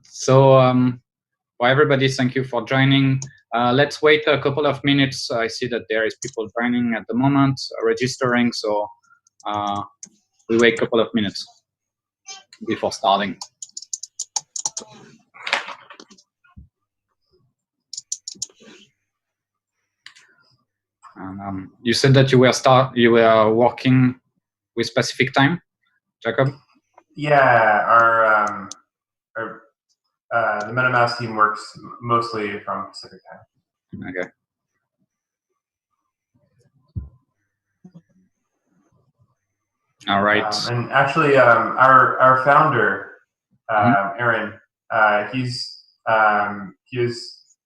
For everybody, thank you for joining. Let's wait a couple of minutes. I see that there is people joining at the moment, registering, so we wait a couple of minutes before starting. You said that you were working with specific time, Jacob? Yeah, the MetaMask team works mostly from Pacific time. Okay. All right. And actually, our founder, Aaron, he is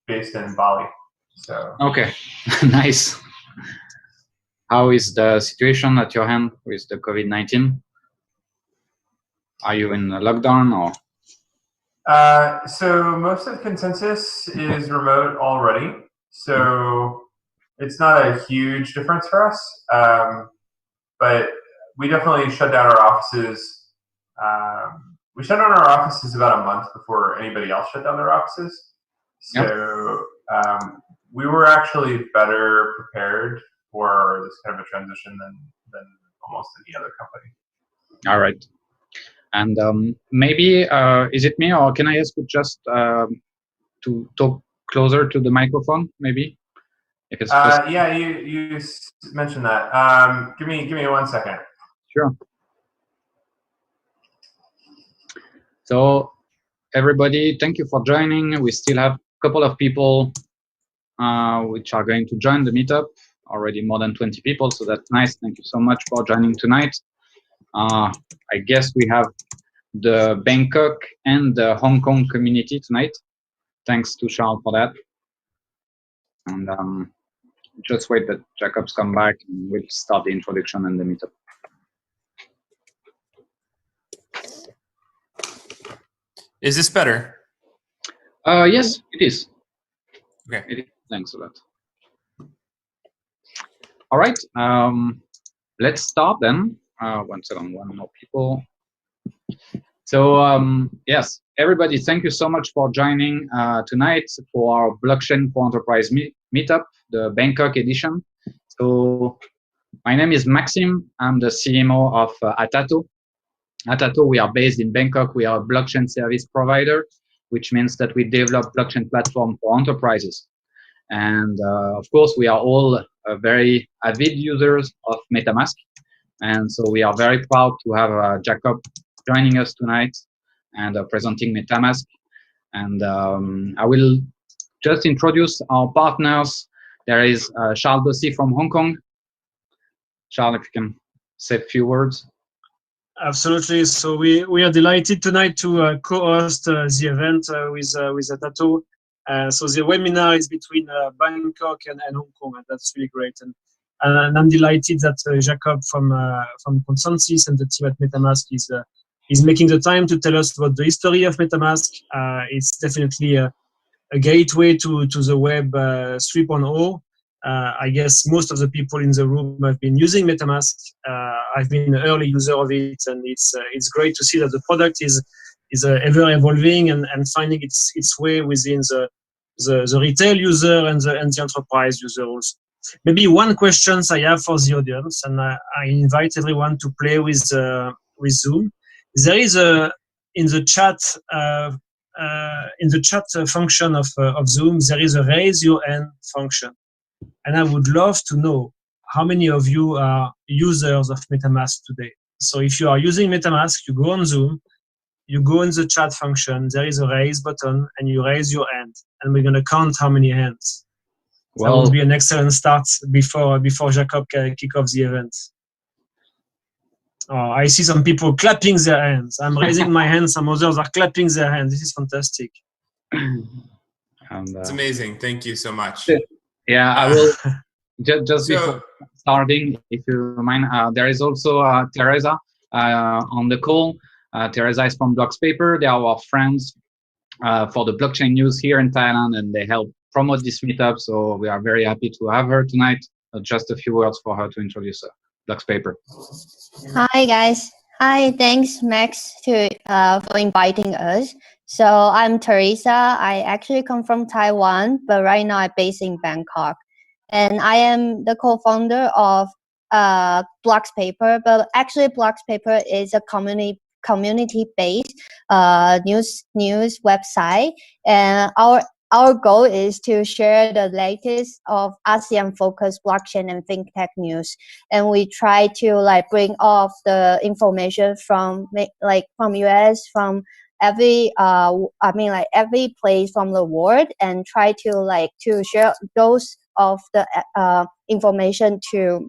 based in Bali. So. Okay, nice. How is the situation at your hand with the COVID-19? Are you in a lockdown or? So most of ConsenSys is remote already, so it's not a huge difference for us. But we definitely shut down our offices. We shut down our offices about a month before anybody else shut down their offices. So we were actually better prepared for this kind of a transition than almost any other company. All right. And maybe, is it me, or can I ask you just to talk closer to the microphone, maybe? If it's yeah, you mentioned that. Give me 1 second. Sure. So everybody, thank you for joining. We still have a couple of people which are going to join the meetup. Already more than 20 people, so that's nice. Thank you so much for joining tonight. I guess we have the Bangkok and the Hong Kong community tonight. Thanks to Charles for that. And just wait that Jacob's come back and we'll start the introduction and the meetup. Is this better? Yes, it is. Okay. It is. Thanks a lot. All right. Let's start then. 1 second, one more people. So yes, everybody, thank you so much for joining tonight for our Blockchain for Enterprise meetup, the Bangkok edition. So my name is Maxime. I'm the CMO of Atato. Atato, we are based in Bangkok. We are a blockchain service provider, which means that we develop blockchain platform for enterprises. And of course, we are all very avid users of MetaMask. And so we are very proud to have Jacob joining us tonight and presenting MetaMask. And I will just introduce our partners. There is Charles Dossi from Hong Kong. Charles, if you can say a few words. Absolutely. So we are delighted tonight to co-host the event with Atato. So the webinar is between Bangkok and Hong Kong, and that's really great. And I'm delighted that Jacob from ConsenSys and the team at MetaMask is making the time to tell us about the history of MetaMask. It's definitely a gateway to the Web 3.0. I guess most of the people in the room have been using MetaMask. I've been an early user of it, and it's great to see that the product is ever evolving and finding its way within the retail user and the enterprise user also. Maybe one question I have for the audience, and I invite everyone to play with Zoom. There is in the chat function of Zoom, there is a raise your hand function. And I would love to know how many of you are users of MetaMask today. So if you are using MetaMask, you go on Zoom, you go in the chat function, there is a raise button, and you raise your hand. And we're going to count how many hands. Well, that would be an excellent start before Jacob can kick off the event. Oh, I see some people clapping their hands. I'm raising my hand. Some others are clapping their hands. This is fantastic. It's amazing. Thank you so much. Yeah, I will just before starting, if you mind. There is also Teresa on the call. Teresa is from Blockspaper. They are our friends for the blockchain news here in Thailand, and they help promote this meetup. So we are very happy to have her tonight. Just a few words for her to introduce Blockspaper. Hi guys. Hi, thanks Max for inviting us So I'm Teresa. I actually come from Taiwan, but right now I'm based in Bangkok. And I am the co-founder of Blockspaper, but actually Blockspaper is a community-based news website. And our goal is to share the latest of ASEAN-focused blockchain and fintech news, and we try to like bring off the information from US, from every every place from the world, and try to share those of the information to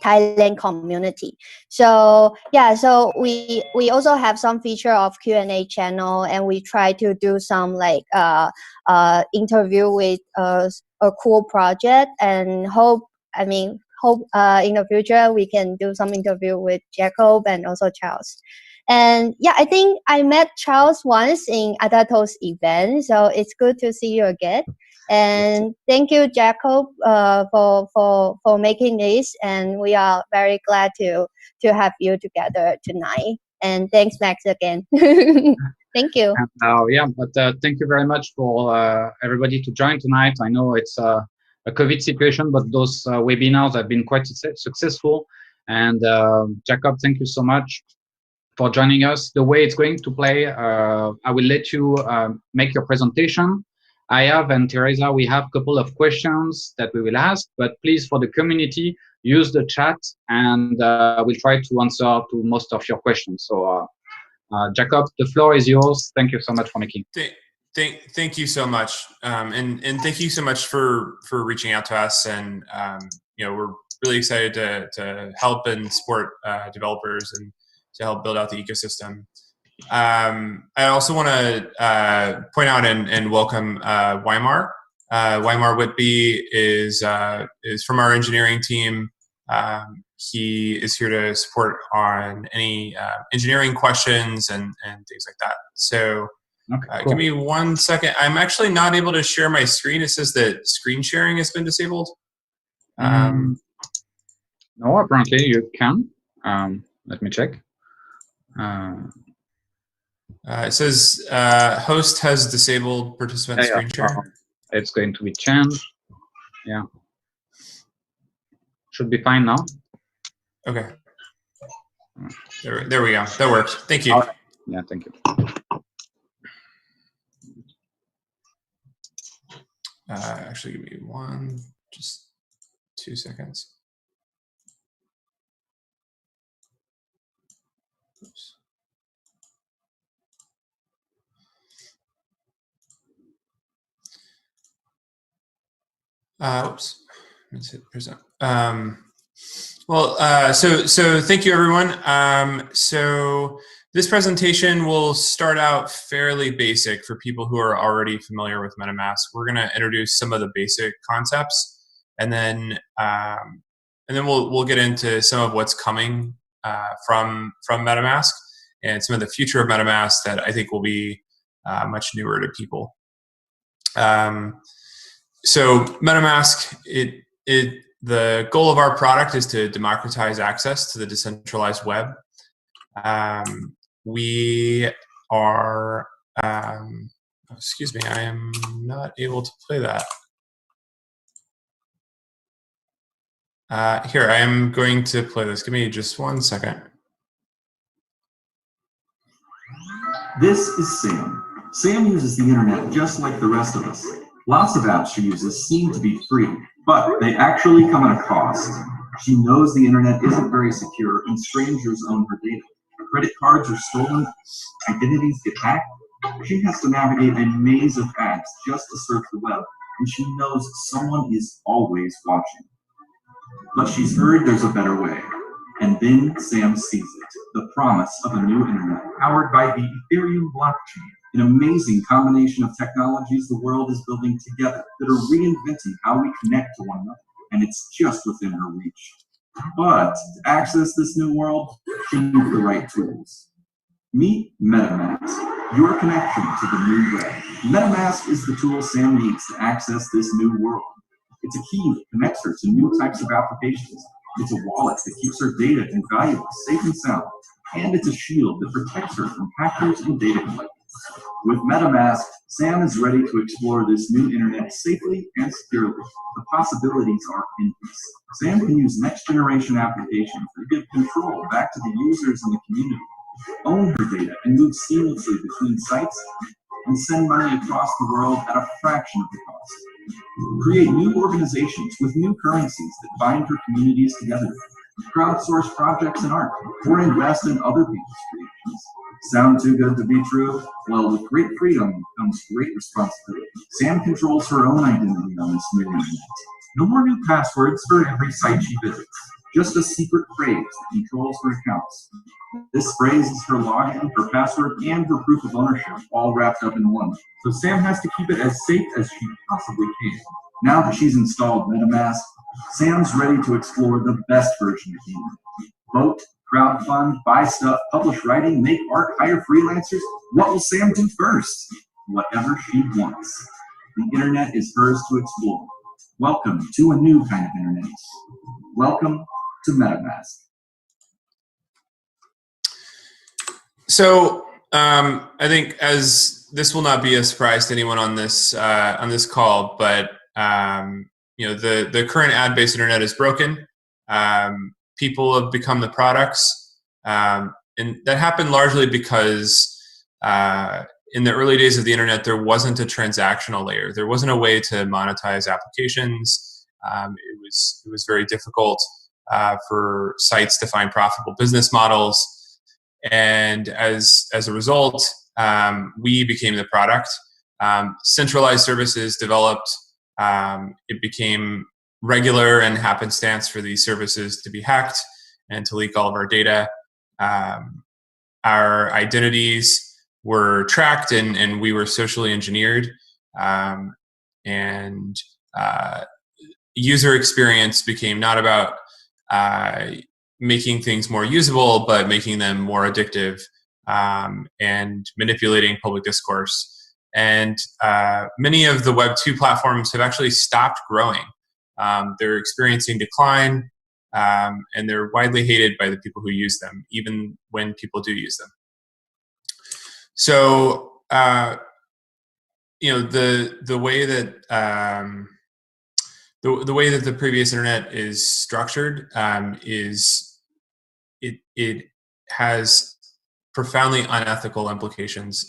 Thailand community. So yeah, so we also have some feature of Q&A channel, and we try to do some interview with a cool project, and hope in the future we can do some interview with Jacob and also Charles. And yeah, I think I met Charles once in Adato's event, so it's good to see you again. And thank you, Jacob, for making this. And we are very glad to have you together tonight. And thanks, Max, again. Thank you. Thank you very much for everybody to join tonight. I know it's a COVID situation, but those webinars have been quite successful. And Jacob, thank you so much for joining us. The way it's going to play, I will let you make your presentation. I have and Teresa, we have a couple of questions that we will ask, but please, for the community, use the chat, and we'll try to answer to most of your questions. So, Jacob, the floor is yours. Thank you so much for making. Thank you so much, and thank you so much for reaching out to us. And we're really excited to help and support developers and to help build out the ecosystem. I also want to point out and welcome Weimar. Weimar Whitby is from our engineering team. He is here to support on any engineering questions and things like that. So cool. Give me 1 second. I'm actually not able to share my screen. It says that screen sharing has been disabled. No, apparently you can. Let me check. It says host has disabled participant screen share. It's going to be changed. Yeah. Should be fine now. Okay. There we go. That works. Thank you. Right. Yeah, thank you. Actually, give me just 2 seconds. Oops. Oops. Let's hit present. So thank you, everyone. So this presentation will start out fairly basic for people who are already familiar with MetaMask. We're going to introduce some of the basic concepts, and then we'll get into some of what's coming from MetaMask and some of the future of MetaMask that I think will be much newer to people. So MetaMask, the goal of our product is to democratize access to the decentralized web. We are, excuse me, I am not able to play that. Here, I am going to play this. Give me just 1 second. This is Sam. Sam uses the internet just like the rest of us. Lots of apps she uses seem to be free, but they actually come at a cost. She knows the internet isn't very secure and strangers own her data. Credit cards are stolen, identities get hacked. She has to navigate a maze of ads just to surf the web, and she knows someone is always watching. But she's heard there's a better way. And then Sam sees it, the promise of a new internet powered by the Ethereum blockchain, an amazing combination of technologies the world is building together that are reinventing how we connect to one another, and it's just within her reach. But to access this new world, she needs the right tools. Meet MetaMask, your connection to the new web. MetaMask is the tool Sam needs to access this new world. It's a key that connects her to new types of applications. It's a wallet that keeps her data and valuables safe and sound. And it's a shield that protects her from hackers and data collectors. With MetaMask, Sam is ready to explore this new internet safely and securely. The possibilities are endless. Sam can use next-generation applications that give control back to the users in the community, own her data, and move seamlessly between sites, and send money across the world at a fraction of the cost. Create new organizations with new currencies that bind her communities together. Crowdsource projects and art, or invest in other people's creations. Sound too good to be true? Well, with great freedom comes great responsibility. Sam controls her own identity on this new internet. No more new passwords for every site she visits. Just a secret phrase that controls her accounts. This phrase is her login, her password, and her proof of ownership, all wrapped up in one. So Sam has to keep it as safe as she possibly can. Now that she's installed MetaMask, Sam's ready to explore the best version of the internet. Vote, crowdfund, buy stuff, publish writing, make art, hire freelancers. What will Sam do first? Whatever she wants. The internet is hers to explore. Welcome to a new kind of internet. Welcome to MetaMask. So I think, as this will not be a surprise to anyone on this call, but the current ad-based internet is broken. People have become the products, and that happened largely because in the early days of the internet, there wasn't a transactional layer. There wasn't a way to monetize applications. It was very difficult for sites to find profitable business models, and as a result, we became the product. Centralized services developed. It became regular and happenstance for these services to be hacked and to leak all of our data. Our identities were tracked and we were socially engineered. And user experience became not about making things more usable, but making them more addictive and manipulating public discourse. And many of the Web 2 platforms have actually stopped growing. They're experiencing decline, and they're widely hated by the people who use them, even when people do use them. So, the way that the way that the previous internet is structured is it has profoundly unethical implications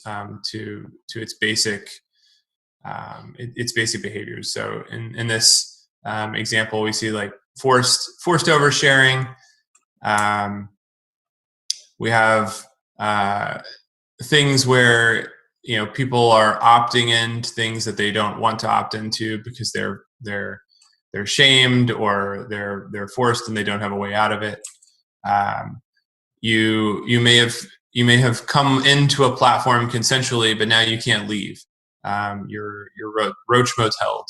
to its basic behaviors. So in this example, we see like forced oversharing. We have things where people are opting into things that they don't want to opt into because they're shamed or they're forced and they don't have a way out of it. You may have come into a platform consensually, but now you can't leave. You're roach moteled.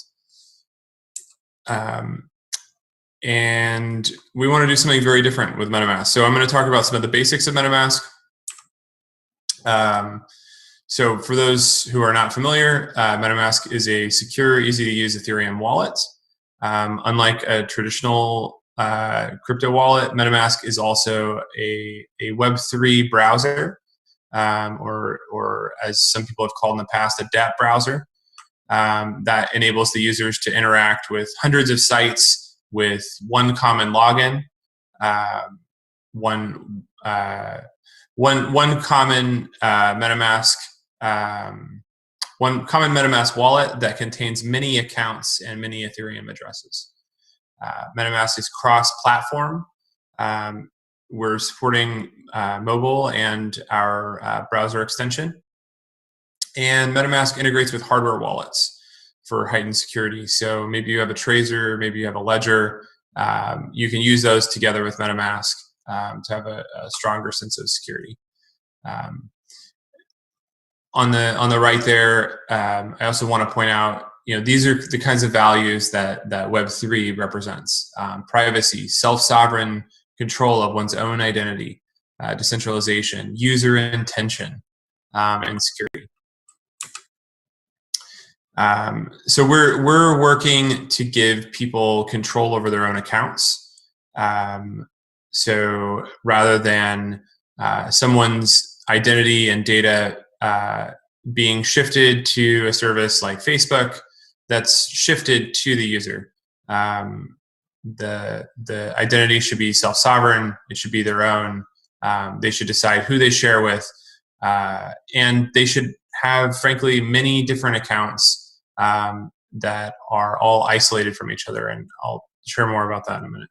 And we want to do something very different with MetaMask. So I'm going to talk about some of the basics of MetaMask. So for those who are not familiar, MetaMask is a secure, easy-to-use Ethereum wallet. Unlike a traditional crypto wallet, MetaMask is also a Web3 browser, or as some people have called in the past, a DApp browser, that enables the users to interact with hundreds of sites with one common login, one common MetaMask. One common MetaMask wallet that contains many accounts and many Ethereum addresses. MetaMask is cross-platform. We're supporting mobile and our browser extension. And MetaMask integrates with hardware wallets for heightened security. So maybe you have a Trezor, maybe you have a Ledger. You can use those together with MetaMask to have a stronger sense of security. On the right there, I also want to point out, these are the kinds of values that Web3 represents: privacy, self-sovereign control of one's own identity, decentralization, user intention, and security. So we're working to give people control over their own accounts. So rather than someone's identity and data being shifted to a service like Facebook that's shifted to the user. The identity should be self-sovereign. It should be their own. They should decide who they share with, and they should have, frankly, many different accounts that are all isolated from each other. And I'll share more about that in a minute.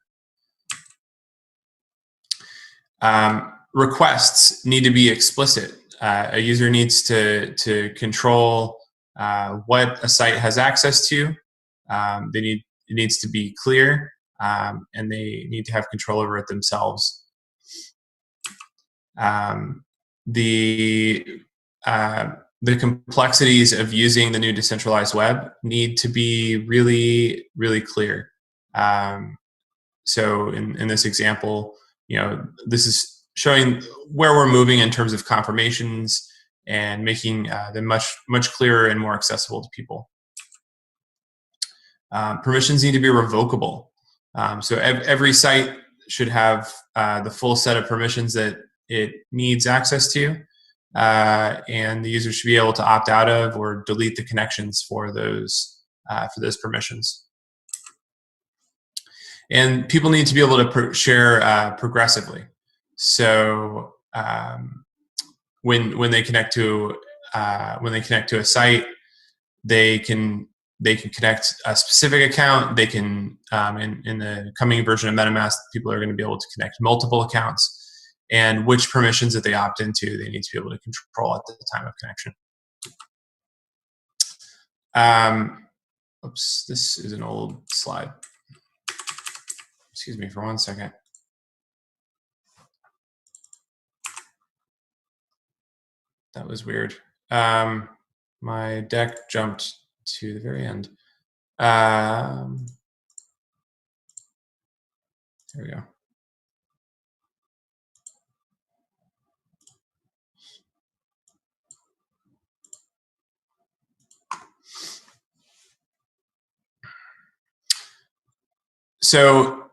Requests need to be explicit. A user needs to control what a site has access to. It needs to be clear, and they need to have control over it themselves. The complexities of using the new decentralized web need to be really, really clear. So in this example, this is showing where we're moving in terms of confirmations and making them much clearer and more accessible to people. Permissions need to be revocable. So every site should have the full set of permissions that it needs access to, and the user should be able to opt out of or delete the connections for those permissions. And people need to be able to share progressively. So when they connect to a site, they can connect a specific account. They can in the coming version of MetaMask, people are going to be able to connect multiple accounts, and which permissions that they opt into, they need to be able to control at the time of connection. Oops, this is an old slide. Excuse me for 1 second. That was weird. My deck jumped to the very end. There we go. So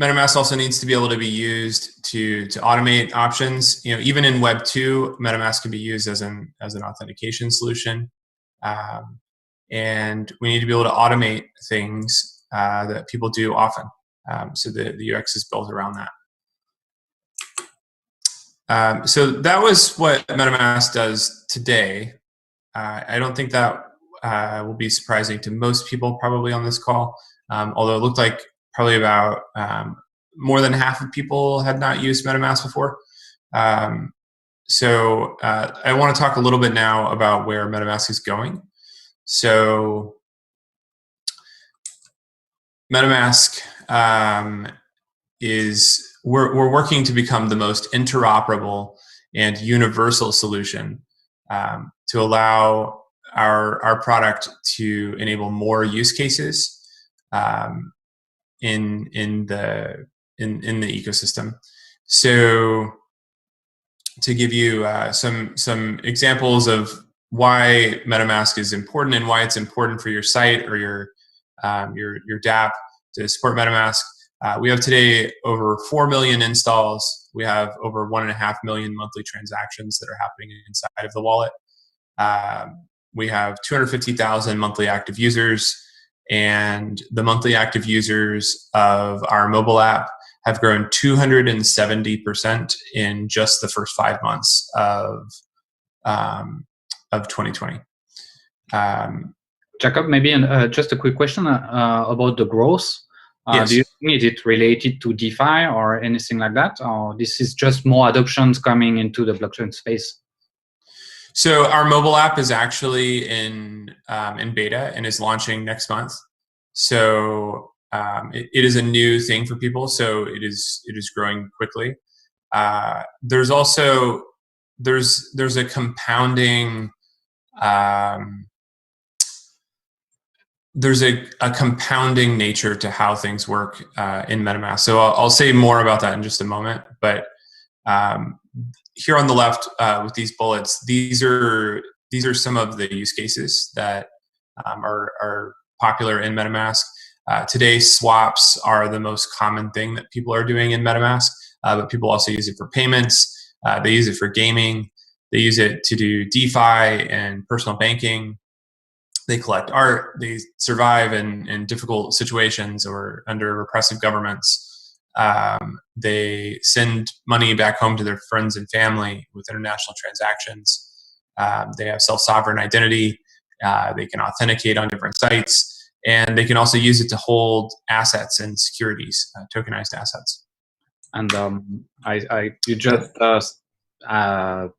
MetaMask also needs to be able to be used to automate options. Even in Web 2, MetaMask can be used as an authentication solution, and we need to be able to automate things that people do often. So the UX is built around that. So that was what MetaMask does today. I don't think that will be surprising to most people probably on this call, although it looked like probably about more than half of people had not used MetaMask before. So I want to talk a little bit now about where MetaMask is going. So MetaMask we're working to become the most interoperable and universal solution to allow our product to enable more use cases in the ecosystem. So to give you some examples of why MetaMask is important and why it's important for your site or your DApp to support MetaMask, we have today over 4 million installs. We have over 1.5 million monthly transactions that are happening inside of the wallet. We have 250,000 monthly active users, and the monthly active users of our mobile app have grown 270% in just the first 5 months of 2020. Jacob, maybe just a quick question about the growth. Yes. Do you think is it related to DeFi or anything like that, or this is just more adoptions coming into the blockchain space? So our mobile app is actually in beta and is launching next month. So it is a new thing for people. So it is growing quickly. There's also there's a compounding compounding nature to how things work in MetaMask. So I'll say more about that in just a moment. But here on the left with these bullets, these are some of the use cases that are popular in MetaMask. Today, swaps are the most common thing that people are doing in MetaMask, but people also use it for payments. They use it for gaming. They use it to do DeFi and personal banking. They collect art. They survive in difficult situations or under repressive governments. They send money back home to their friends and family with international transactions. They have self-sovereign identity. They can authenticate on different sites. And they can also use it to hold assets and securities, tokenized assets. And you just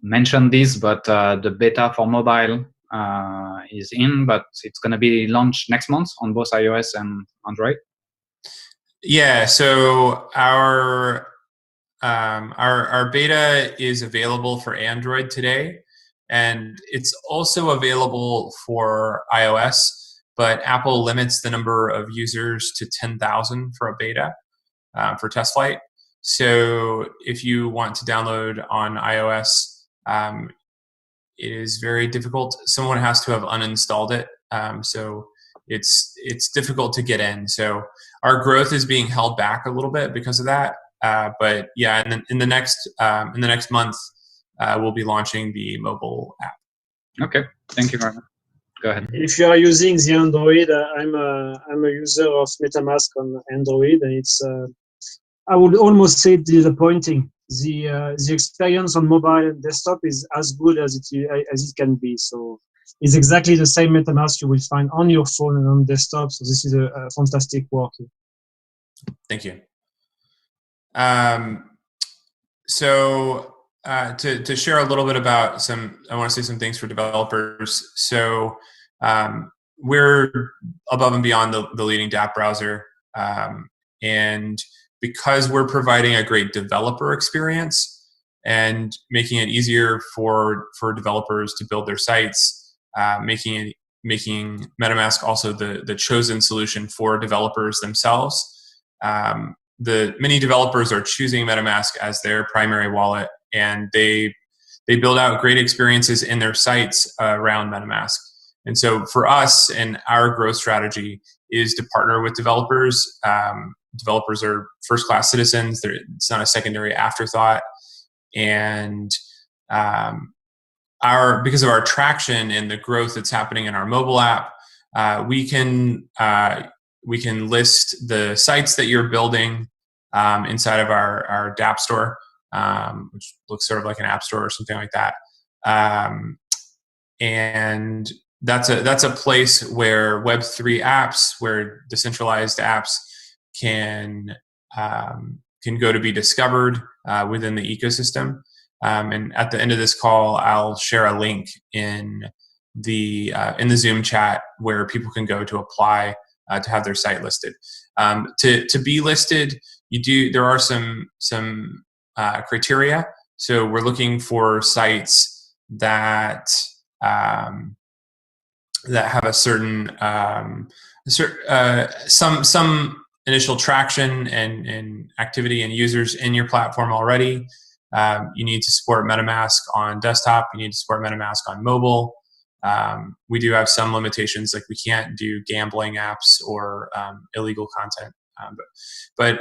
mentioned this, but the beta for mobile is in, but it's going to be launched next month on both iOS and Android. Yeah, so our beta is available for Android today, and it's also available for iOS, but Apple limits the number of users to 10,000 for a beta for test flight. So if you want to download on iOS, it is very difficult. Someone has to have uninstalled it, so it's difficult to get in. So our growth is being held back a little bit because of that. But yeah, in the next month, we'll be launching the mobile app. Okay, thank you very much. Go ahead. If you are using the Android, I'm a user of MetaMask on Android, and it's I would almost say disappointing. The experience on mobile and desktop is as good as it can be. So it's exactly the same MetaMask you will find on your phone and on desktop. So this is a fantastic work. Thank you. So to share a little bit about I want to say some things for developers. So we're above and beyond the leading DApp browser, and because we're providing a great developer experience and making it easier for developers to build their sites, making MetaMask also the chosen solution for developers themselves. Many developers are choosing MetaMask as their primary wallet, and they build out great experiences in their sites around MetaMask. And so for us and our growth strategy is to partner with developers. Developers are first-class citizens. It's not a secondary afterthought. And because of our traction and the growth that's happening in our mobile app, we can list the sites that you're building inside of our DApp store, which looks sort of like an app store or something like that. And that's a place where Web3 apps, where decentralized apps can go to be discovered within the ecosystem. And at the end of this call, I'll share a link in the Zoom chat where people can go to apply to have their site listed. To be listed, there are some criteria. So we're looking for sites that have a certain some initial traction and activity and users in your platform already. You need to support MetaMask on desktop. You need to support MetaMask on mobile. We do have some limitations, like we can't do gambling apps or illegal content. But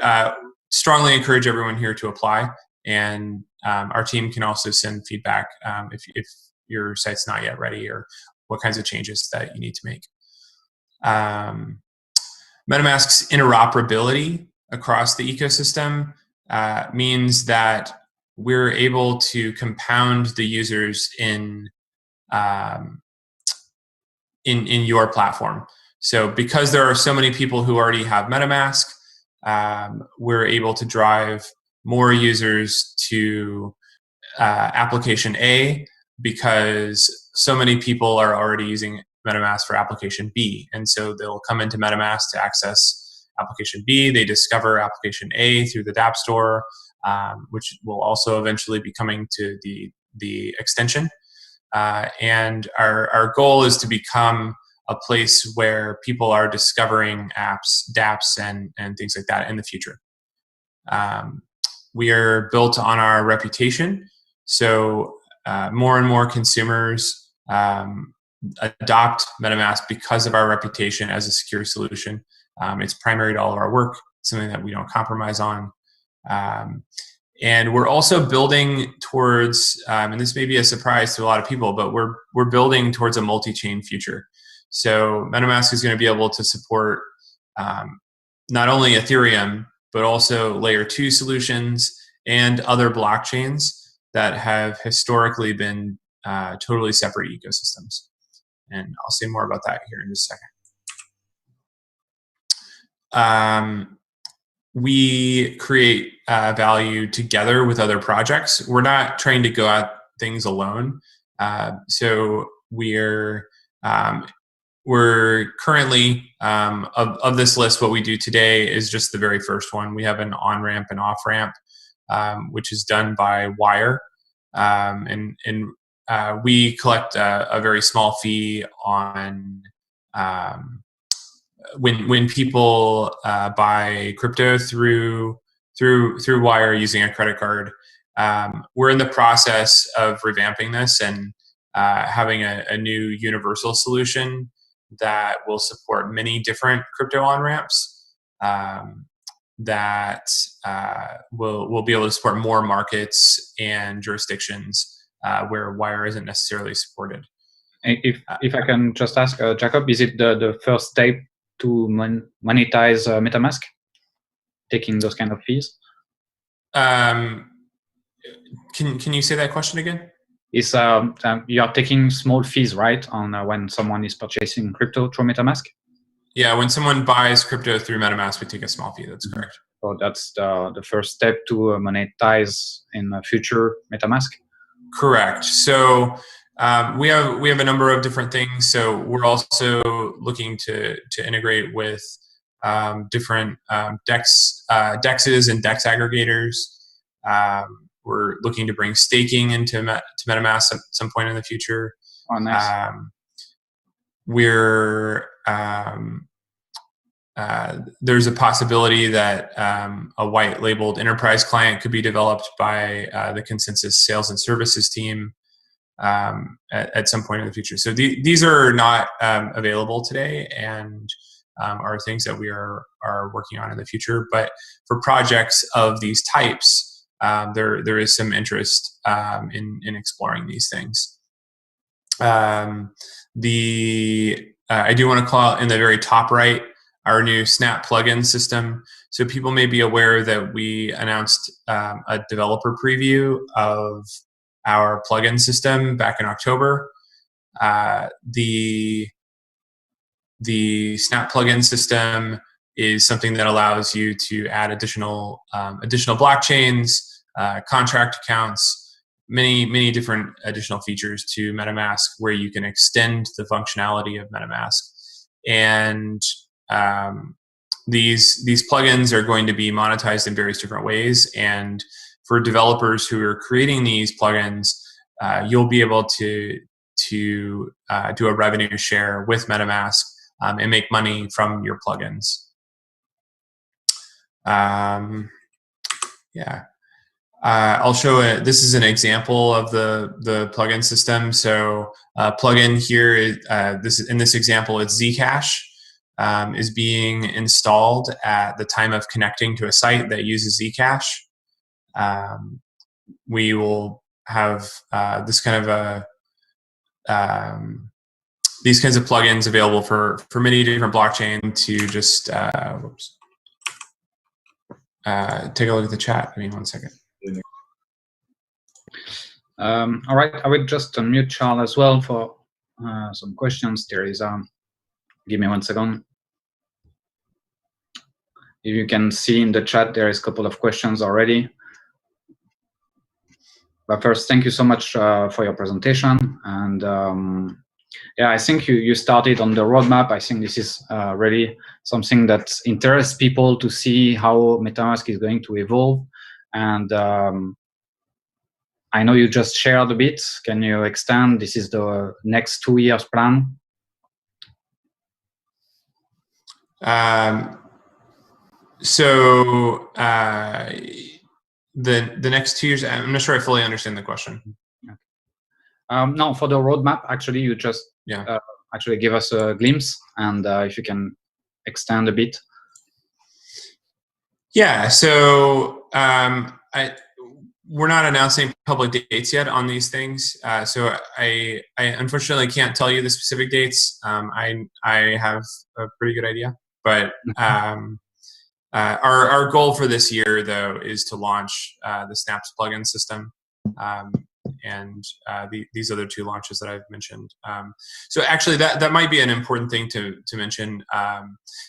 strongly encourage everyone here to apply. And our team can also send feedback if your site's not yet ready, or what kinds of changes that you need to make. MetaMask's interoperability across the ecosystem means that we're able to compound the users in your platform. So because there are so many people who already have MetaMask, we're able to drive more users to application A, because so many people are already using MetaMask for application B. And so they'll come into MetaMask to access application B. They discover application A through the DApp store, which will also eventually be coming to the extension. And our goal is to become a place where people are discovering apps, DApps, and things like that in the future. We are built on our reputation. So more and more consumers adopt MetaMask because of our reputation as a secure solution. It's primary to all of our work, something that we don't compromise on. And we're also building towards, and this may be a surprise to a lot of people, but we're building towards a multi-chain future. So MetaMask is going to be able to support not only Ethereum, but also layer 2 solutions and other blockchains that have historically been totally separate ecosystems. And I'll say more about that here in just a second. We create value together with other projects. We're not trying to go at things alone. So we're currently, of this list, what we do today is just the very first one. We have an on-ramp and off-ramp, which is done by Wire. And we collect a very small fee on when people buy crypto through Wire using a credit card. We're in the process of revamping this and having a new universal solution that will support many different crypto on-ramps that will be able to support more markets and jurisdictions where Wire isn't necessarily supported. If I can just ask, Jacob, is it the first step to monetize MetaMask, taking those kind of fees? Can you say that question again? Is you are taking small fees, right, on when someone is purchasing crypto through MetaMask? Yeah, when someone buys crypto through MetaMask, we take a small fee. That's correct. So that's the first step to monetize in future MetaMask? Correct. So we have a number of different things. So we're also looking to integrate with different DEXs and DEX aggregators. We're looking to bring staking into MetaMask at some point in the future. Oh, nice. There's a possibility that a white labeled enterprise client could be developed by the ConsenSys sales and services team at some point in the future. So these are not available today and are things that we are working on in the future. But for projects of these types, there is some interest in exploring these things. I do want to call out in the very top right our new Snap plugin system. So people may be aware that we announced a developer preview of our plugin system back in October. The Snap plugin system is something that allows you to add additional blockchains, contract accounts, many different additional features to MetaMask, where you can extend the functionality of MetaMask. And these plugins are going to be monetized in various different ways. And for developers who are creating these plugins, you'll be able to do a revenue share with MetaMask and make money from your plugins. I'll show it. This is an example of the plugin system. So plugin here, in this example, it's Zcash. Is being installed at the time of connecting to a site that uses Zcash. We will have this kind of these kinds of plugins available for many different blockchains to just take a look at the chat. Give me 1 second. All right, I will just unmute Charles as well for some questions. There is give me 1 second. If you can see in the chat, there is a couple of questions already. But first, thank you so much for your presentation. And yeah, I think you started on the roadmap. I think this is really something that interests people to see how MetaMask is going to evolve. And I know you just shared a bit. Can you extend? This is the next 2 years plan. So the next 2 years, I'm not sure I fully understand the question. No, for the roadmap, actually, you just actually give us a glimpse, and if you can extend a bit. Yeah. So we're not announcing public dates yet on these things, so I unfortunately can't tell you the specific dates. I have a pretty good idea, but our goal for this year, though, is to launch the Snaps plugin system, and these other two launches that I've mentioned. So actually, that might be an important thing to mention.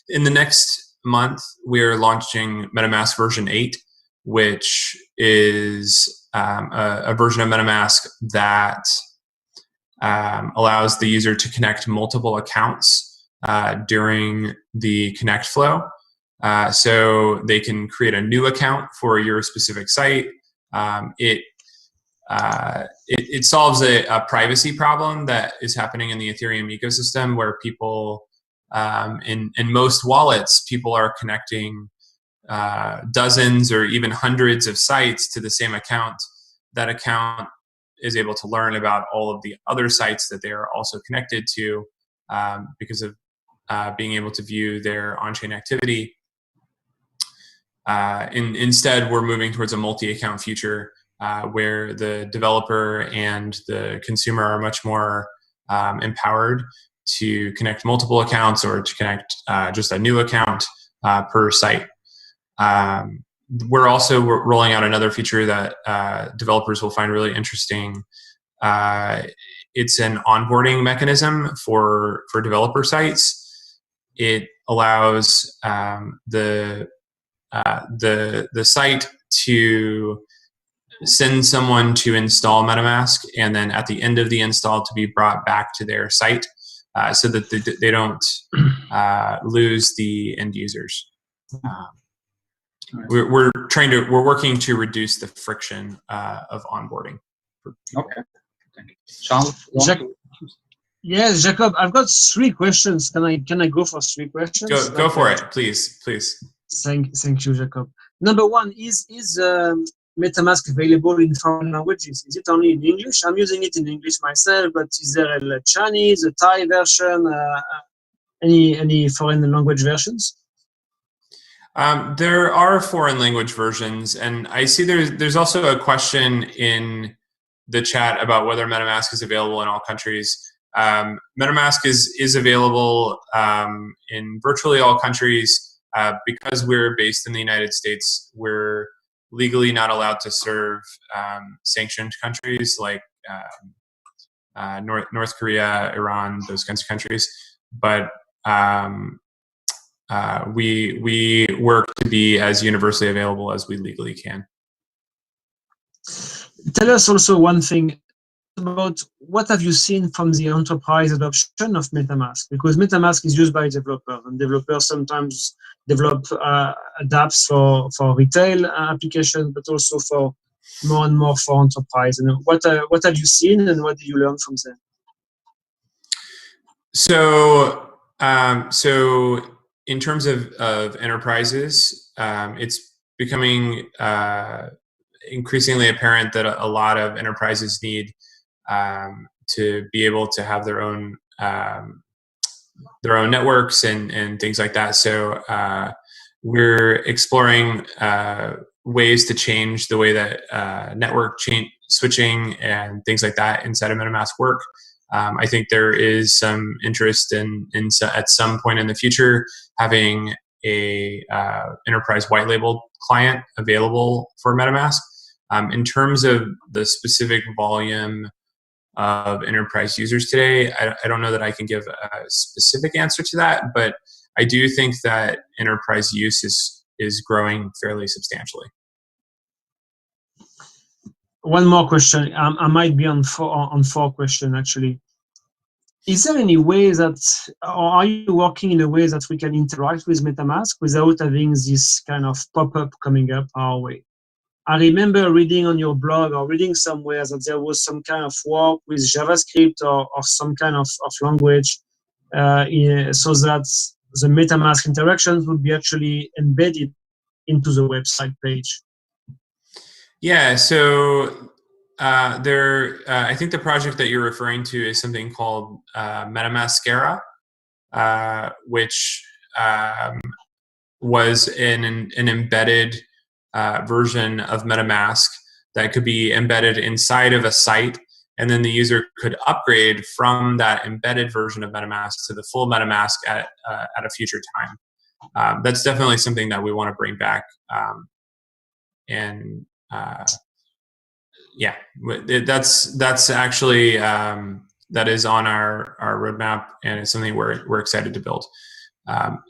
In the next month, we're launching MetaMask version 8, which is a version of MetaMask that allows the user to connect multiple accounts during the connect flow. So they can create a new account for your specific site. It solves a privacy problem that is happening in the Ethereum ecosystem, where people in most wallets, people are connecting dozens or even hundreds of sites to the same account. That account is able to learn about all of the other sites that they are also connected to because of being able to view their on-chain activity. Instead, we're moving towards a multi-account future where the developer and the consumer are much more empowered to connect multiple accounts or to connect just a new account per site. We're also rolling out another feature that developers will find really interesting. It's an onboarding mechanism for developer sites. It allows the site to send someone to install MetaMask, and then at the end of the install to be brought back to their site so that they don't lose the end users. We're working to reduce the friction of onboarding. Okay, thank you. Charles? Yes, Jacob, I've got 3 questions. Can I go for 3 questions? Go for it, please. Thank you, Jacob. Number 1, is MetaMask available in foreign languages? Is it only in English? I'm using it in English myself, but is there a Chinese, a Thai version, any foreign language versions? There are foreign language versions, and I see there's also a question in the chat about whether MetaMask is available in all countries. MetaMask is available in virtually all countries. Because we're based in the United States, we're legally not allowed to serve sanctioned countries like North Korea, Iran, those kinds of countries. But we work to be as universally available as we legally can. Tell us also one thing about what have you seen from the enterprise adoption of MetaMask? Because MetaMask is used by developers, and developers sometimes develop DApps for retail applications, but also for more and more for enterprise. And what have you seen, and what did you learn from them? So in terms of enterprises, it's becoming increasingly apparent that a lot of enterprises need to be able to have their own networks and things like that. So we're exploring ways to change the way that network switching and things like that inside of MetaMask work. I think there is some interest in at some point in the future having a enterprise white label client available for MetaMask. In terms of the specific volume of enterprise users today, I don't know that I can give a specific answer to that, but I do think that enterprise use is growing fairly substantially. One more question. I might be on 4 questions actually. Is there any way that, or are you working in a way that we can interact with MetaMask without having this kind of pop-up coming up our way? I remember reading on your blog or reading somewhere that there was some kind of work with JavaScript or some kind of language so that the MetaMask interactions would be actually embedded into the website page. Yeah, so I think the project that you're referring to is something called MetaMaskera, which was an embedded version of MetaMask that could be embedded inside of a site, and then the user could upgrade from that embedded version of MetaMask to the full MetaMask at a future time. That's definitely something that we want to bring back. Yeah, that's actually that is on our roadmap, and it's something we're excited to build.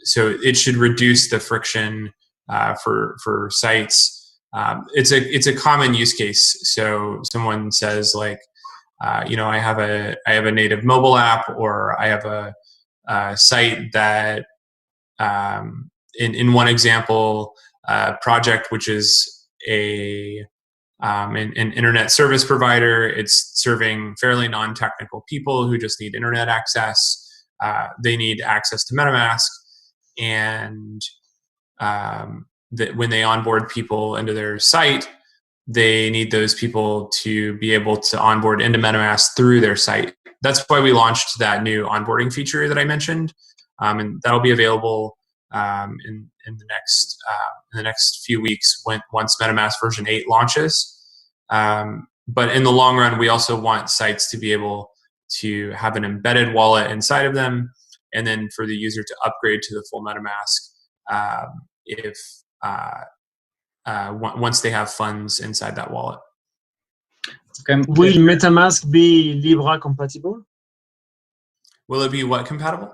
So it should reduce the friction for sites. It's a common use case. So someone says like, I have a native mobile app, or I have a site that, in one example, project which is an internet service provider. It's serving fairly non-technical people who just need internet access. They need access to MetaMask, and when they onboard people into their site, they need those people to be able to onboard into MetaMask through their site. That's why we launched that new onboarding feature that I mentioned, and that'll be available in the next few weeks once MetaMask version 8 launches. But in the long run, we also want sites to be able to have an embedded wallet inside of them, and then for the user to upgrade to the full MetaMask once they have funds inside that wallet. Okay. Will MetaMask be Libra compatible? Will it be what compatible?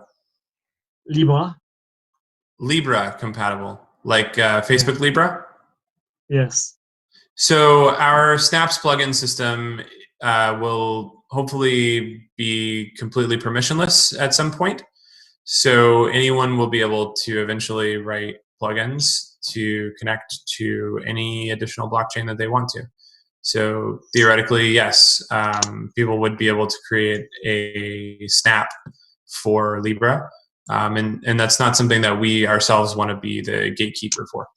Libra compatible, like Facebook Libra? Yes. So our Snaps plugin system will hopefully be completely permissionless at some point. So anyone will be able to eventually write plugins to connect to any additional blockchain that they want to. So theoretically, yes, people would be able to create a Snap for Libra. And that's not something that we ourselves want to be the gatekeeper for.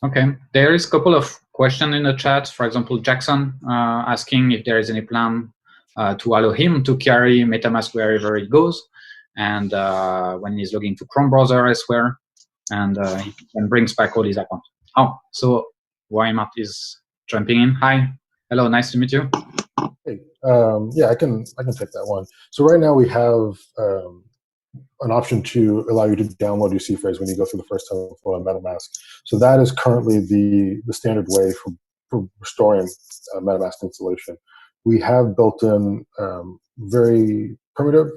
Okay, there is a couple of questions in the chat. For example, Jackson asking if there is any plan to allow him to carry MetaMask wherever he goes, and when he's logging to Chrome browser elsewhere, and he can brings back all his accounts. Oh, so Waymat is jumping in. Hi, hello, nice to meet you. Hey, yeah, I can take that one. So right now we have an option to allow you to download your seed phrase when you go through the first time on MetaMask. So that is currently the standard way for restoring MetaMask installation. We have built in very primitive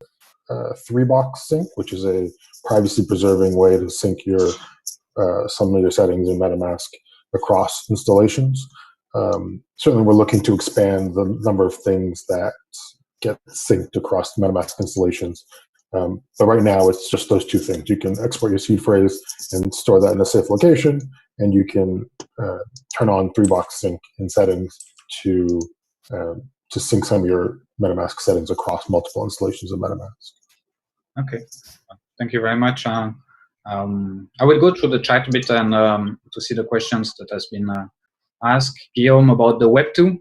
3-box sync, which is a privacy-preserving way to sync your some of your settings in MetaMask across installations. Certainly, we're looking to expand the number of things that get synced across MetaMask installations. But right now, it's just those two things. You can export your seed phrase and store that in a safe location, and you can turn on 3-box sync in settings to sync some of your MetaMask settings across multiple installations of MetaMask. Okay, thank you very much. I will go through the chat a bit and to see the questions that has been asked. Guillaume, about the Web 2.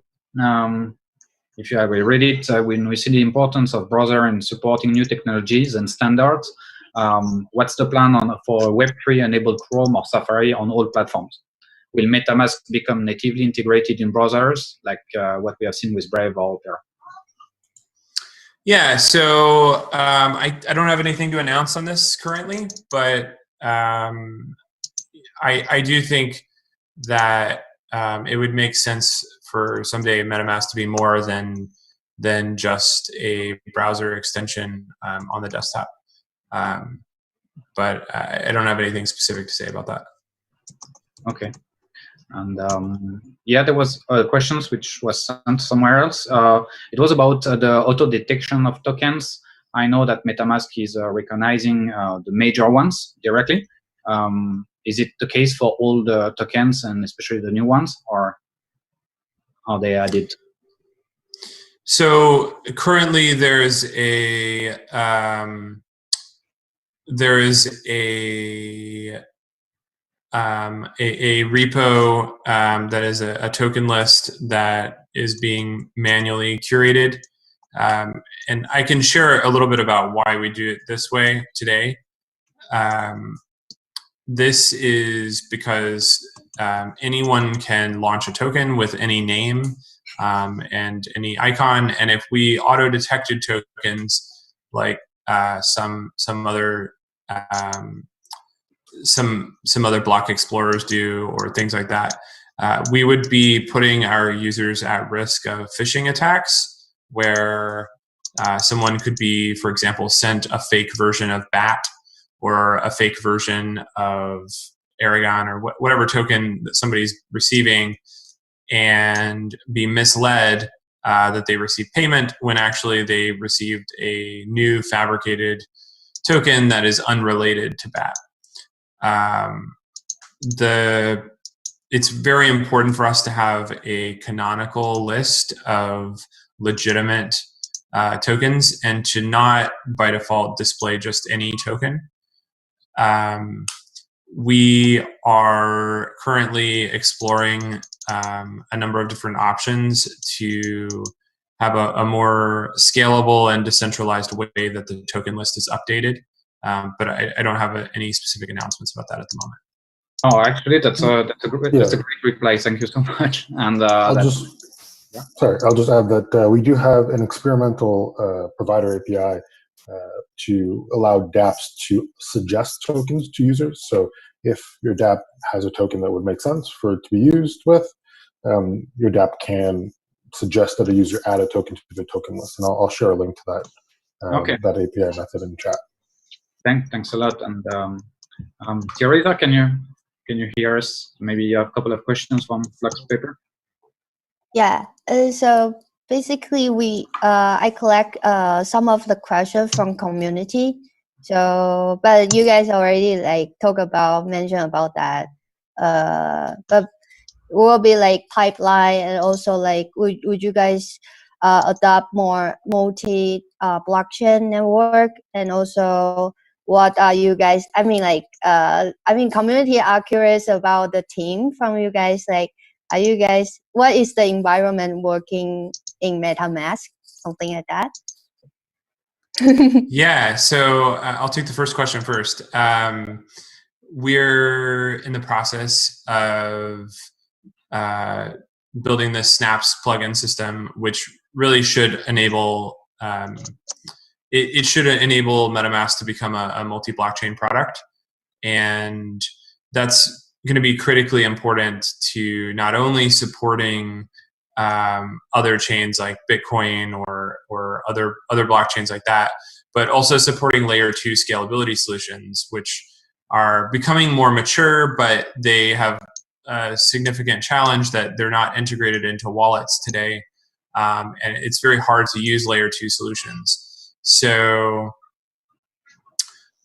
If you have read it, when we see the importance of browser in supporting new technologies and standards, what's the plan for Web3 enabled Chrome or Safari on all platforms? Will MetaMask become natively integrated in browsers like what we have seen with Brave or Opera? Yeah, so I don't have anything to announce on this currently, but I do think that it would make sense for someday MetaMask to be more than just a browser extension on the desktop. But I don't have anything specific to say about that. Okay. And yeah, there was questions which was sent somewhere else. It was about the auto detection of tokens. I know that MetaMask is recognizing the major ones directly. Is it the case for all the tokens and especially the new ones, or are they added? So currently there's a repo that is a token list that is being manually curated. And I can share a little bit about why we do it this way today. This is because anyone can launch a token with any name and any icon, and if we auto-detected tokens like some other block explorers do, or things like that, we would be putting our users at risk of phishing attacks, where someone could be, for example, sent a fake version of BAT or a fake version of Aragon or whatever token that somebody's receiving, and be misled that they received payment when actually they received a new fabricated token that is unrelated to BAT. It's very important for us to have a canonical list of legitimate tokens, and to not by default display just any token. We are currently exploring a number of different options to have a more scalable and decentralized way that the token list is updated. But I don't have any specific announcements about that at the moment. Oh, actually, that's a great reply. Thank you so much. And I'll just add that we do have an experimental provider API to allow DApps to suggest tokens to users. So if your DApp has a token that would make sense for it to be used with, your DApp can suggest that a user add a token to the token list. And I'll share a link to that that API method in the chat. Thanks a lot. And Teresa, can you hear us? Maybe you have a couple of questions from Blockspaper. Yeah. So basically, I collect some of the questions from community. So, but you guys already mentioned about that. But will be like pipeline, and also like would you guys adopt more multi blockchain network, and also what are you guys? I mean, community are curious about the team from you guys. Like, are you guys? What is the environment working in MetaMask? Something like that. Yeah. So I'll take the first question first. We're in the process of building this Snaps plugin system, which really should enable it should enable MetaMask to become a multi-blockchain product, and that's going to be critically important to not only supporting other chains like Bitcoin or other blockchains like that, but also supporting layer 2 scalability solutions, which are becoming more mature, but they have a significant challenge that they're not integrated into wallets today, and it's very hard to use layer 2 solutions. So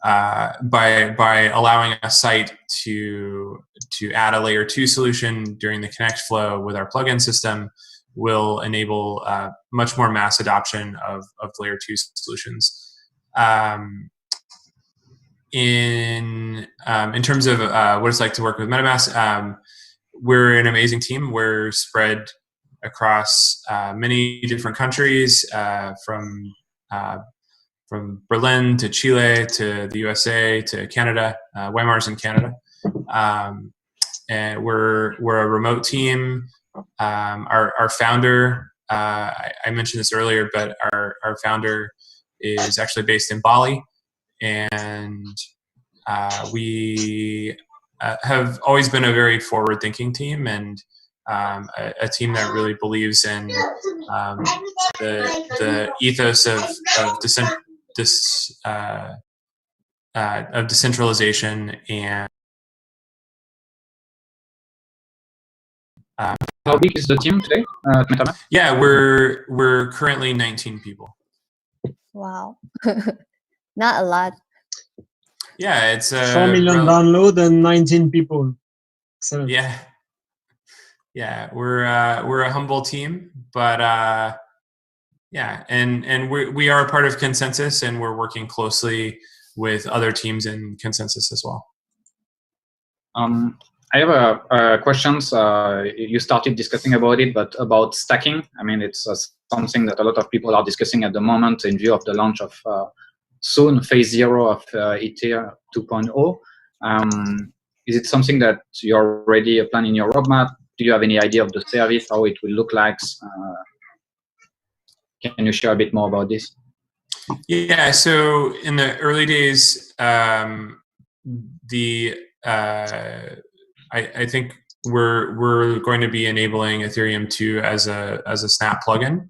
by allowing a site to add a layer 2 solution during the connect flow with our plugin system will enable much more mass adoption of layer 2 solutions. In terms of what it's like to work with MetaMask, we're an amazing team. We're spread across many different countries, from Berlin to Chile to the USA to Canada. Weimar's in Canada, and we're a remote team. Our founder, I mentioned this earlier, but our founder is actually based in Bali, and we have always been a very forward-thinking team, and a team that really believes in the ethos of decentralization. And how big is the team today at MetaMask? Yeah, we're currently 19 people. Wow, not a lot. Yeah, it's 4 million download and 19 people. Excellent. Yeah, we're a humble team, but yeah, and we are a part of ConsenSys, and we're working closely with other teams in ConsenSys as well. I have a questions. You started discussing about it, but about stacking. I mean, it's something that a lot of people are discussing at the moment in view of the launch of soon phase 0 of Ethereum 2.0. is it something that you're already planning in your roadmap? Do you have any idea of the service, how it will look like? Can you share a bit more about this? Yeah, so in the early days, I think we're going to be enabling Ethereum 2 as a Snap plugin,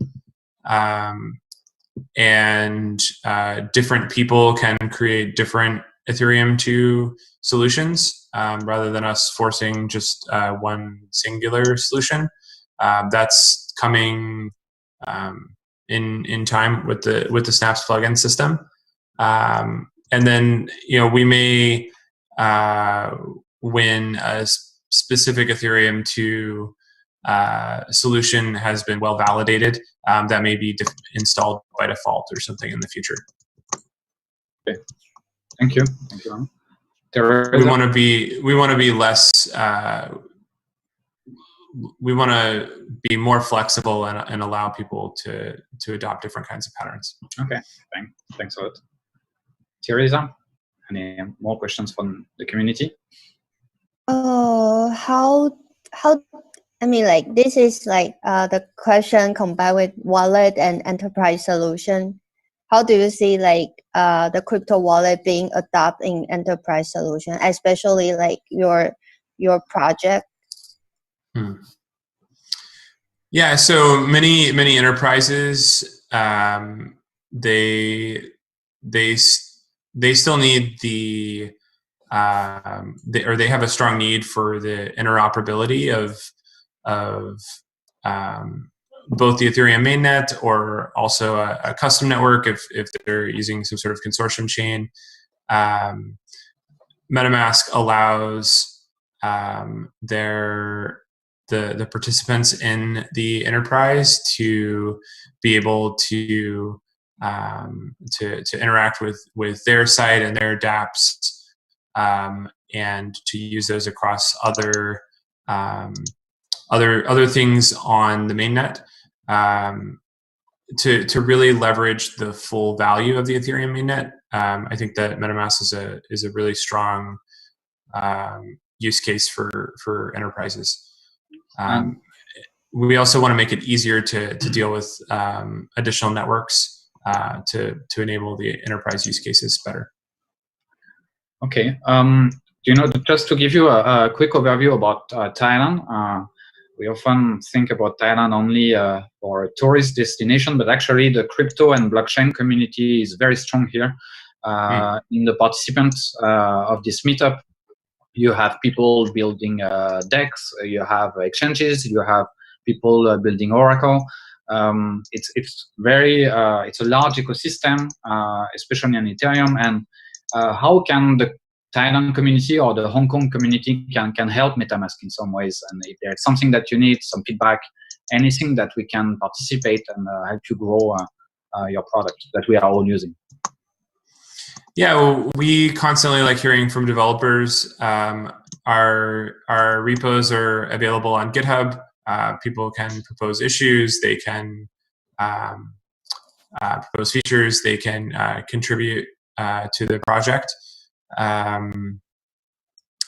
and different people can create different Ethereum 2 solutions rather than us forcing just one singular solution. That's coming in time with the Snaps plugin system, and then we may when a specific Ethereum 2 solution has been well validated, that may be installed by default or something in the future. Okay, thank you. Thank you. We want to be less. We want to be more flexible and allow people to adopt different kinds of patterns. Okay, thanks a lot. Teresa, any more questions from the community? How I mean, like, this is like the question combined with wallet and enterprise solution. How do you see like the crypto wallet being adopted in enterprise solution, especially like your project? Yeah, so many enterprises they still need or they have a strong need for the interoperability of both the Ethereum mainnet or also a custom network if they're using some sort of consortium chain. MetaMask allows the participants in the enterprise to be able to interact with their site and their DApps, and to use those across other things on the mainnet, to really leverage the full value of the Ethereum mainnet. I think that MetaMask is a really strong use case for enterprises. We also want to make it easier to deal with additional networks to enable the enterprise use cases better. Okay. Just to give you a quick overview about Thailand, we often think about Thailand only for a tourist destination, but actually the crypto and blockchain community is very strong here. In the participants of this meetup, you have people building DEX, you have exchanges, you have people building Oracle. It's a large ecosystem, especially on Ethereum. And how can the Thailand community or the Hong Kong community can help MetaMask in some ways? And if there's something that you need, some feedback, anything that we can participate and help you grow your product that we are all using. Yeah, well, we constantly like hearing from developers. Our repos are available on GitHub. People can propose issues. They can propose features. They can contribute to the project.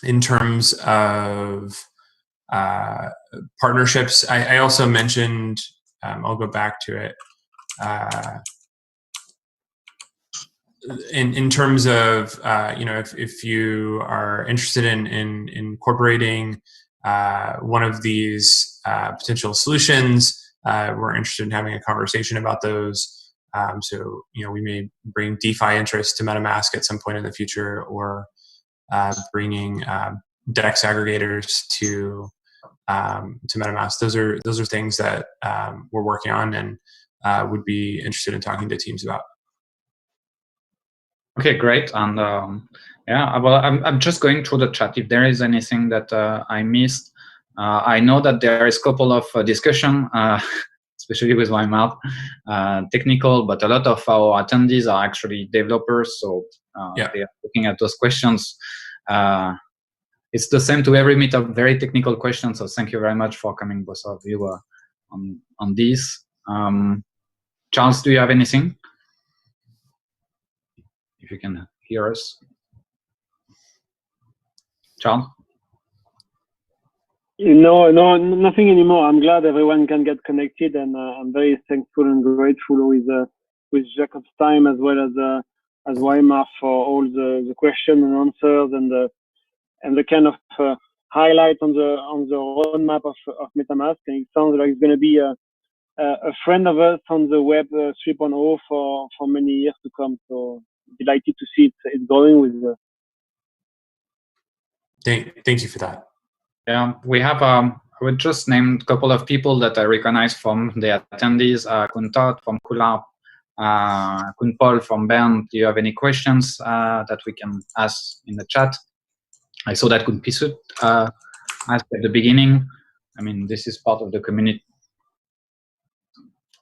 In terms of partnerships, I also mentioned, I'll go back to it. In terms of, if you are interested in incorporating one of these potential solutions, we're interested in having a conversation about those. So, we may bring DeFi interest to MetaMask at some point in the future, or bringing DEX aggregators to MetaMask. Those are things that we're working on and would be interested in talking to teams about. Okay, great. And well, I'm just going through the chat. If there is anything that I missed, I know that there is a couple of discussion, especially with my mouth, technical, but a lot of our attendees are actually developers, so they are looking at those questions. It's the same to every meetup, very technical questions. So thank you very much for coming, both of you, on this. Charles, do you have anything? If you can hear us. Charles? No, nothing anymore. I'm glad everyone can get connected, and I'm very thankful and grateful with Jacob's time as well as Weimar for all the questions and answers and the kind of highlight on the roadmap of MetaMask. And it sounds like it's going to be a friend of us on the Web 3.0 for many years to come. So delighted to see it's going with. Thank you for that. Yeah, we have. I would just name a couple of people that I recognize from the attendees. Kun Todd from Kula, Kun Paul from Bern. Do you have any questions that we can ask in the chat? I saw that Kun Pisut asked at the beginning. I mean, this is part of the community.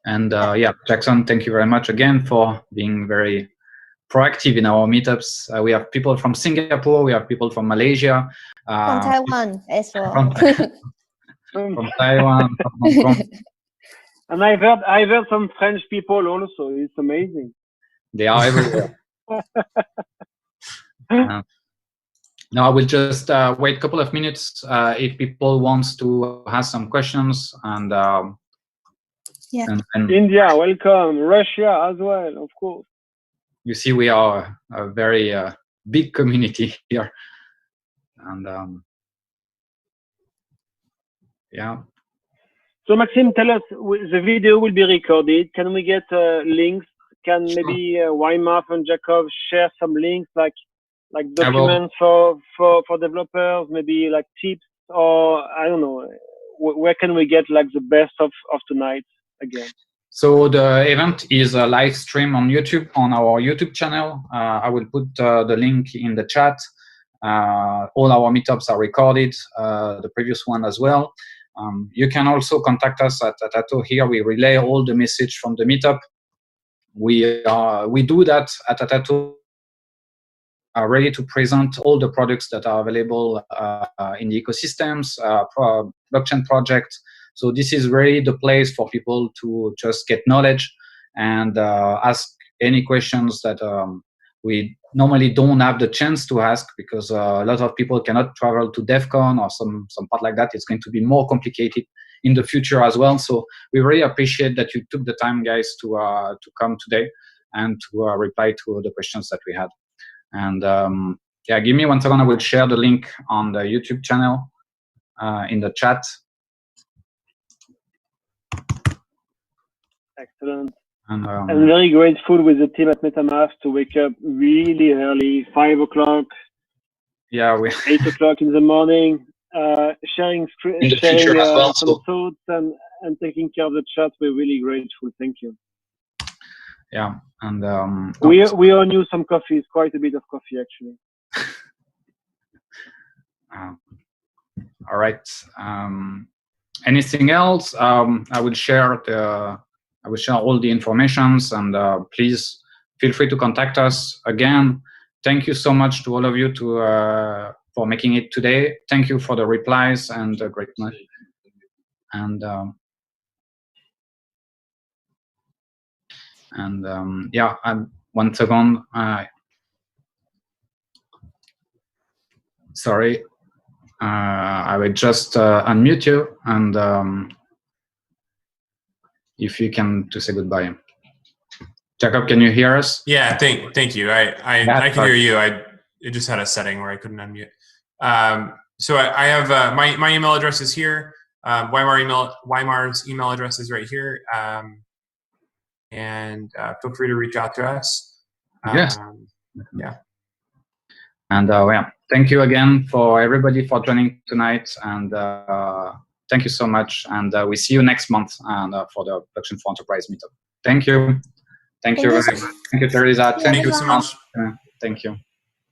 And yeah, Jackson, thank you very much again for being very proactive in our meetups. We have people from Singapore, we have people from Malaysia. From Taiwan as well. From Taiwan, from Hong Kong. And I've heard some French people also. It's amazing. They are everywhere. Now I will just wait a couple of minutes if people want to ask some questions and yeah. And India, welcome. Russia as well, of course. You see, we are a very big community here, and yeah. So Maxime, tell us, the video will be recorded. Can we get links? Can maybe Weimar and Jacob share some links, like documents for developers, maybe like tips, or I don't know, where can we get like the best of tonight again? So the event is a live stream on YouTube, on our YouTube channel. I will put the link in the chat. All our meetups are recorded, the previous one as well. You can also contact us at Atto. Here we relay all the message from the meetup. We do that at Atto. Are ready to present all the products that are available in the ecosystems, blockchain projects. So this is really the place for people to just get knowledge and ask any questions that we normally don't have the chance to ask because a lot of people cannot travel to DEF CON or some part like that. It's going to be more complicated in the future as well. So we really appreciate that you took the time, guys, to come today and to reply to the questions that we had. And yeah, give me 1 second. I will share the link on the YouTube channel in the chat. Excellent. And I'm very grateful with the team at MetaMask to wake up really early, 5 o'clock. Yeah, 8 o'clock in the morning, sharing some thoughts and taking care of the chat. We're really grateful. Thank you. Yeah, and we all knew some coffee. It's quite a bit of coffee actually. All right. Anything else? I will share all the informations, and please feel free to contact us. Again, thank you so much to all of you for making it today. Thank you for the replies and the great much. And yeah, and 1 second. Sorry, I will just unmute you and if you can to say goodbye. Jacob, can you hear us? Yeah, thank you. I can hear you. It just had a setting where I couldn't unmute. So I have my email address is here. Weimar's email address is right here. And feel free to reach out to us. Yes. Yeah. And yeah, thank you again for everybody for joining tonight. And thank you so much. And we see you next month and for the Blockchain for Enterprise meetup. Thank you. Thank you, Teresa. Thank you so much. Thank you.